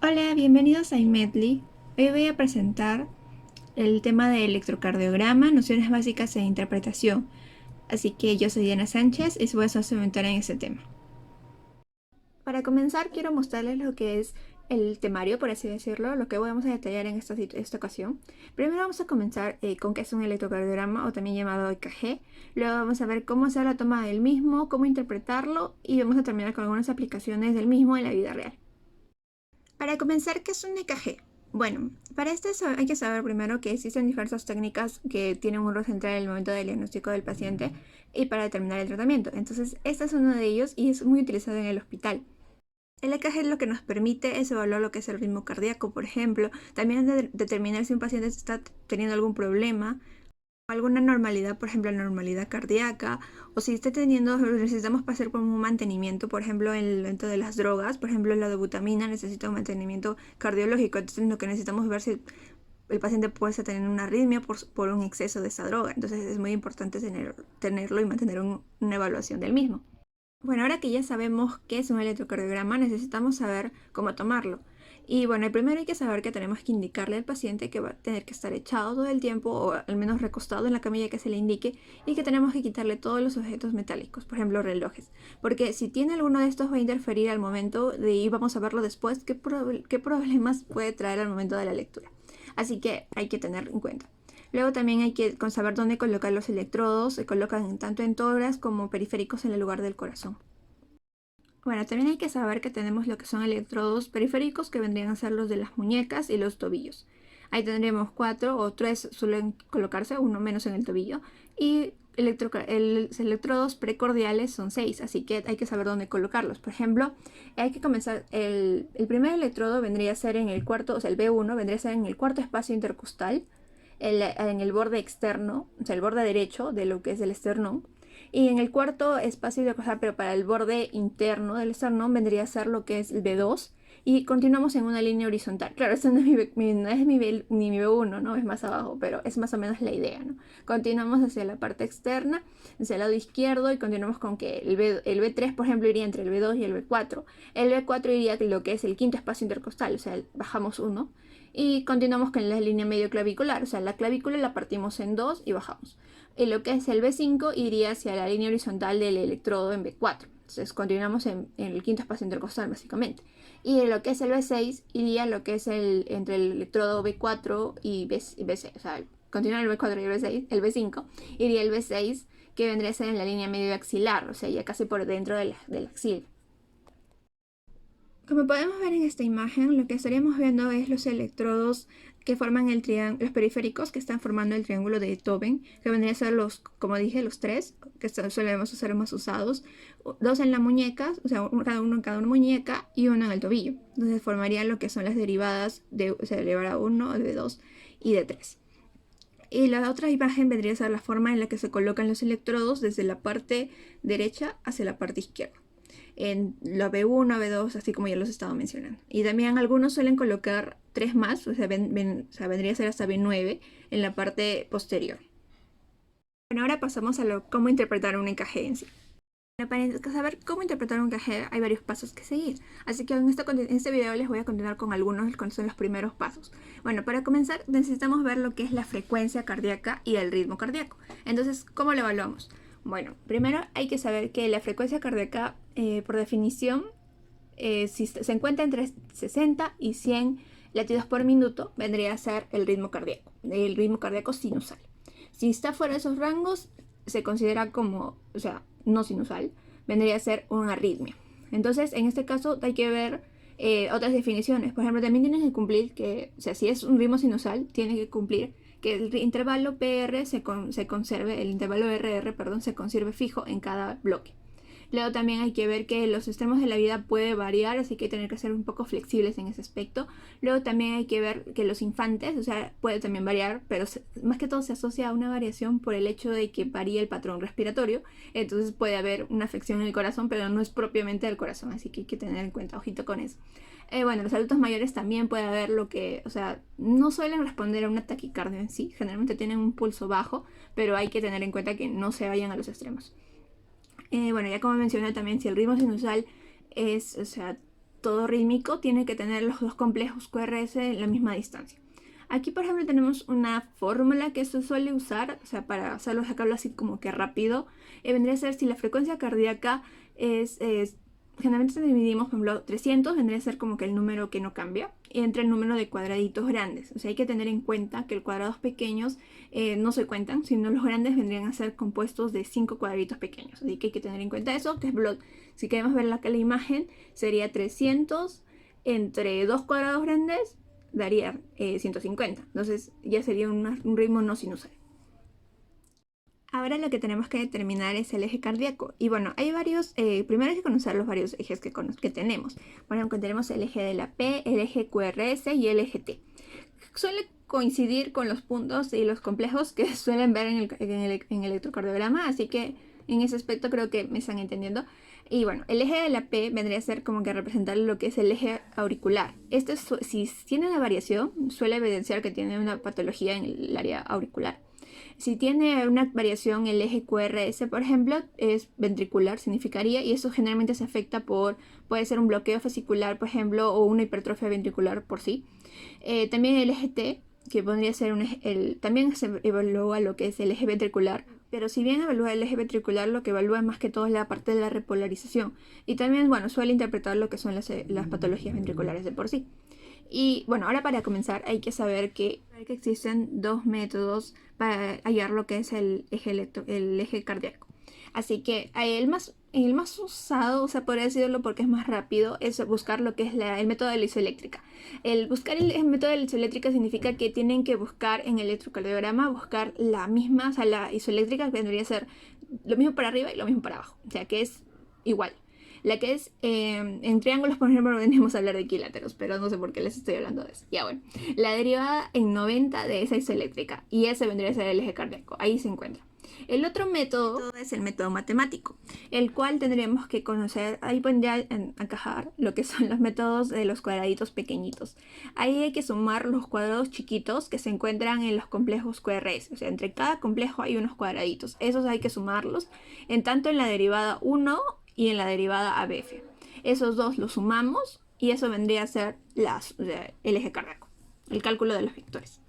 Hola, bienvenidos a iMedley. Hoy voy a presentar el tema de electrocardiograma, nociones básicas e interpretación. Así que yo soy Diana Sánchez y voy a ser su mentora en este tema. Para comenzar, quiero mostrarles lo que es el temario, por así decirlo, lo que vamos a detallar en esta ocasión. Primero vamos a comenzar con qué es un electrocardiograma o también llamado EKG. Luego vamos a ver cómo hacer la toma del mismo, cómo interpretarlo y vamos a terminar con algunas aplicaciones del mismo en la vida real. Para comenzar, ¿qué es un EKG? Bueno, para esto hay que saber primero que existen diversas técnicas que tienen un rol central en el momento del diagnóstico del paciente y para determinar el tratamiento. Entonces, este es uno de ellos y es muy utilizado en el hospital. El EKG lo que nos permite es evaluar lo que es el ritmo cardíaco, por ejemplo, también determinar si un paciente está teniendo algún problema, alguna normalidad, por ejemplo, normalidad cardíaca, o si está teniendo, necesitamos pasar por un mantenimiento, por ejemplo, en el evento de las drogas, por ejemplo, la dobutamina necesita un mantenimiento cardiológico, entonces lo que necesitamos es ver si el paciente puede estar teniendo una arritmia por un exceso de esa droga, entonces es muy importante tenerlo y mantener una evaluación del mismo. Bueno, ahora que ya sabemos qué es un electrocardiograma, necesitamos saber cómo tomarlo. Y bueno, primero hay que saber que tenemos que indicarle al paciente que va a tener que estar echado todo el tiempo o al menos recostado en la camilla que se le indique y que tenemos que quitarle todos los objetos metálicos, por ejemplo relojes. Porque si tiene alguno de estos va a interferir al momento de y vamos a verlo después, qué problemas puede traer al momento de la lectura. Así que hay que tener en cuenta. Luego también hay que saber dónde colocar los electrodos. Se colocan tanto en tórax como periféricos en el lugar del corazón. Bueno, también hay que saber que tenemos lo que son electrodos periféricos que vendrían a ser los de las muñecas y los tobillos. Ahí tendremos cuatro o tres suelen colocarse, uno menos en el tobillo. Y los electrodos precordiales son seis, así que hay que saber dónde colocarlos. Por ejemplo, hay que comenzar, el primer electrodo vendría a ser en el cuarto, o sea, el B1 vendría a ser en el cuarto espacio intercostal, en el borde externo, o sea, el borde derecho de lo que es el esternón. Y en el cuarto espacio intercostal, pero para el borde interno del esternón, vendría a ser lo que es el B2. Y continuamos en una línea horizontal. Claro, esto no es ni mi B1, ¿no? Es más abajo, pero es más o menos la idea, ¿no? Continuamos hacia la parte externa, hacia el lado izquierdo, y continuamos con que el B3, por ejemplo, iría entre el B2 y el B4. El B4 iría a lo que es el quinto espacio intercostal, o sea, bajamos uno. Y continuamos con la línea medio clavicular, o sea, la clavícula la partimos en dos y bajamos. Y lo que es el B5 iría hacia la línea horizontal del electrodo en B4. Entonces continuamos en el quinto espacio intercostal básicamente. Y lo que es el B6 iría lo que es entre el electrodo B4 y B6. O sea, continúa el B4 y el B6, el B5 iría el B6 que vendría a ser en la línea medio axilar, o sea, ya casi por dentro de la axila. Como podemos ver en esta imagen, lo que estaríamos viendo es los electrodos que forman los periféricos que están formando el triángulo de Tobin, que vendrían a ser los, como dije, los tres que solemos ser más usados, dos en la muñeca, o sea, cada uno en cada una muñeca y uno en el tobillo. Entonces formarían lo que son las derivadas de, o sea, derivada 1, de 2 y de 3. Y la otra imagen vendría a ser la forma en la que se colocan los electrodos desde la parte derecha hacia la parte izquierda en la B1, B2, así como ya los estaba mencionando. Y también algunos suelen colocar tres más, o sea, o sea, vendría a ser hasta B9 en la parte posterior. Bueno, ahora pasamos a cómo interpretar un encaje en sí. Para saber cómo interpretar un encaje hay varios pasos que seguir, así que en este video les voy a continuar con algunos que son los primeros pasos. Bueno, para comenzar necesitamos ver lo que es la frecuencia cardíaca y el ritmo cardíaco. Entonces, ¿cómo lo evaluamos? Bueno, primero hay que saber que la frecuencia cardíaca, por definición, si se encuentra entre 60 y 100 latidos por minuto, vendría a ser el ritmo cardíaco sinusal. Si está fuera de esos rangos, se considera como, o sea, no sinusal, vendría a ser una arritmia. Entonces, en este caso hay que ver otras definiciones. Por ejemplo, también tienes que cumplir que, o sea, si es un ritmo sinusal, tiene que cumplir que el intervalo PR se conserve, el intervalo RR, perdón, se conserve fijo en cada bloque. Luego también hay que ver que los extremos de la vida puede variar, así que hay que tener que ser un poco flexibles en ese aspecto. Luego también hay que ver que los infantes, o sea, puede también variar, pero más que todo se asocia a una variación por el hecho de que varía el patrón respiratorio. Entonces puede haber una afección en el corazón, pero no es propiamente del corazón, así que hay que tener en cuenta, ojito con eso. Bueno, los adultos mayores también puede haber lo que, o sea, no suelen responder a una taquicardia en sí, generalmente tienen un pulso bajo, pero hay que tener en cuenta que no se vayan a los extremos. Bueno, ya como mencioné también, si el ritmo sinusal es, o sea, todo rítmico tiene que tener los dos complejos QRS en la misma distancia. Aquí, por ejemplo, tenemos una fórmula que se suele usar, o sea, para sacarlo así como que rápido, vendría a ser si la frecuencia cardíaca generalmente dividimos, por ejemplo, 300, vendría a ser como que el número que no cambia, entre el número de cuadraditos grandes. O sea, hay que tener en cuenta que los cuadrados pequeños no se cuentan, sino los grandes vendrían a ser compuestos de 5 cuadraditos pequeños. Así que hay que tener en cuenta eso, que es si queremos ver la imagen, sería 300 entre 2 cuadrados grandes, daría 150. Entonces ya sería un ritmo no sinusal. Ahora lo que tenemos que determinar es el eje cardíaco. Y bueno, hay varios, primero hay que conocer los varios ejes que tenemos. Por ejemplo, tenemos el eje de la P, el eje QRS y el eje T. Suele coincidir con los puntos y los complejos que suelen ver en el electrocardiograma, así que en ese aspecto creo que me están entendiendo. Y bueno, el eje de la P vendría a ser como que representar lo que es el eje auricular. Si tiene una variación, suele evidenciar que tiene una patología en el área auricular. Si tiene una variación el eje QRS, por ejemplo, es ventricular, significaría, y eso generalmente se afecta puede ser un bloqueo fascicular, por ejemplo, o una hipertrofia ventricular por sí. También el eje T, que podría ser también se evalúa lo que es el eje ventricular, pero si bien evalúa el eje ventricular, lo que evalúa más que todo es la parte de la repolarización. Y también, bueno, suele interpretar lo que son las patologías ventriculares de por sí. Y bueno, ahora para comenzar hay que saber que existen dos métodos para hallar lo que es el eje cardíaco. Así que el más usado, o sea, podría decirlo porque es más rápido, es buscar lo que es el método de la isoeléctrica. El buscar el método de la isoeléctrica significa que tienen que buscar en el electrocardiograma, buscar la misma, o sea, la isoeléctrica que debería ser lo mismo para arriba y lo mismo para abajo. O sea, que es igual. La que es en triángulos, por ejemplo, venimos a hablar de equiláteros, pero no sé por qué les estoy hablando de eso. Ya bueno, la derivada en 90 de esa isoeléctrica, y ese vendría a ser el eje cardíaco, ahí se encuentra. El otro método es el método matemático, el cual tendríamos que conocer, ahí vendría a encajar lo que son los métodos de los cuadraditos pequeñitos. Ahí hay que sumar los cuadrados chiquitos que se encuentran en los complejos QRS, o sea, entre cada complejo hay unos cuadraditos, esos hay que sumarlos, en tanto en la derivada 1 y en la derivada ABF. Esos dos los sumamos y eso vendría a ser el eje cardíaco, el cálculo de los vectores.